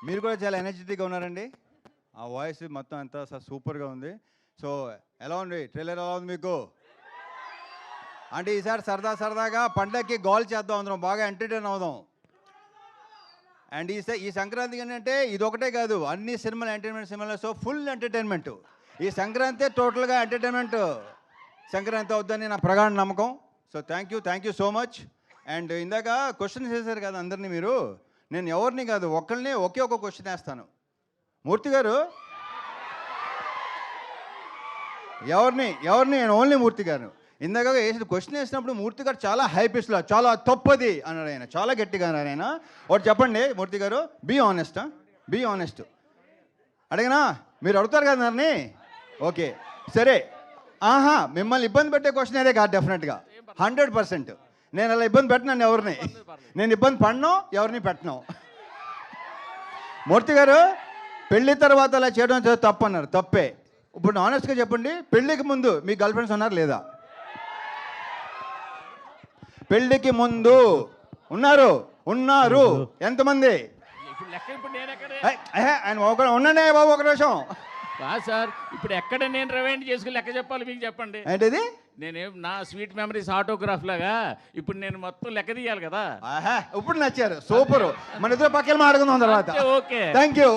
మీరు కూడా చాలా ఎనర్జెటిక్గా ఉన్నారండి. ఆ వాయిస్ మొత్తం అంతా సూపర్గా ఉంది. సో ఎలా ఉంది ట్రైలర్, ఎలా ఉంది మీకు? అంటే ఈసారి సరదాగా పండగకి గోల్ చేద్దాం, అందరం బాగా ఎంటర్టైన్ అవుదాం. అండ్ ఈ సంక్రాంతికి ఏంటంటే ఇది ఒకటే కాదు, అన్ని సినిమాలు ఎంటర్టైన్మెంట్ సినిమాలు. So full entertainment. ఈ సంక్రాంతి టోటల్గా ఎంటర్టైన్మెంట్ సంక్రాంతి అవుద్దని నా ప్రగాఢ నమ్మకం. So thank you so much. And ఇందాక క్వశ్చన్స్ వేశారు కదా అందరినీ మీరు. నేను ఎవరిని కాదు, ఒక్కరిని ఒకే ఒక క్వశ్చన్ వేస్తాను. మూర్తి గారు ఎవరిని నేను ఓన్లీ మూర్తి గారు. ఇందాక వేసిన క్వశ్చన్ వేసినప్పుడు మూర్తి గారు చాలా హై పిచ్లో చాలా తప్పది అన్నాడు ఆయన, చాలా గట్టిగా అన్నాడు ఆయన. ఒకటి చెప్పండి మూర్తి గారు, బీ ఆనెస్ట్. అడిగినా మీరు అడుగుతారు కదా నన్ను. ఓకే సరే, మిమ్మల్ని ఇబ్బంది పెట్టే క్వశ్చన్ అదే కాదు డెఫినెట్గా 100%. నేను అలా ఇబ్బంది పెట్టినాను ఎవరిని, నేను ఇబ్బంది పడినో ఎవరిని పెట్టను. మూర్తి గారు పెళ్లి తర్వాత అలా చేయడం తప్పు అన్నారు, తప్పే. ఇప్పుడు ఆనెస్ట్గా చెప్పండి, పెళ్ళికి ముందు మీ గర్ల్ ఫ్రెండ్స్ ఉన్నారు లేదా? పెళ్ళికి ముందు ఉన్నారు ఎంతమంది? ఆయన ఉండండి బాబు ఒక నిమిషం. సార్ ఇప్పుడు ఎక్కడ నేను రివైండ్ చేసుకుని లెక్క చెప్పాలి మీకు చెప్పండి. ఏంటిది? నేనేం నా స్వీట్ మెమరీస్ ఆటోగ్రాఫ్ లాగా ఇప్పుడు నేను మొత్తం లెక్క తీయాలి కదా. ఇప్పుడు నచ్చారు, సూపర్. మన ఇద్దరు పక్కన మాట్లాడుకుందాం తర్వాత. Okay thank you.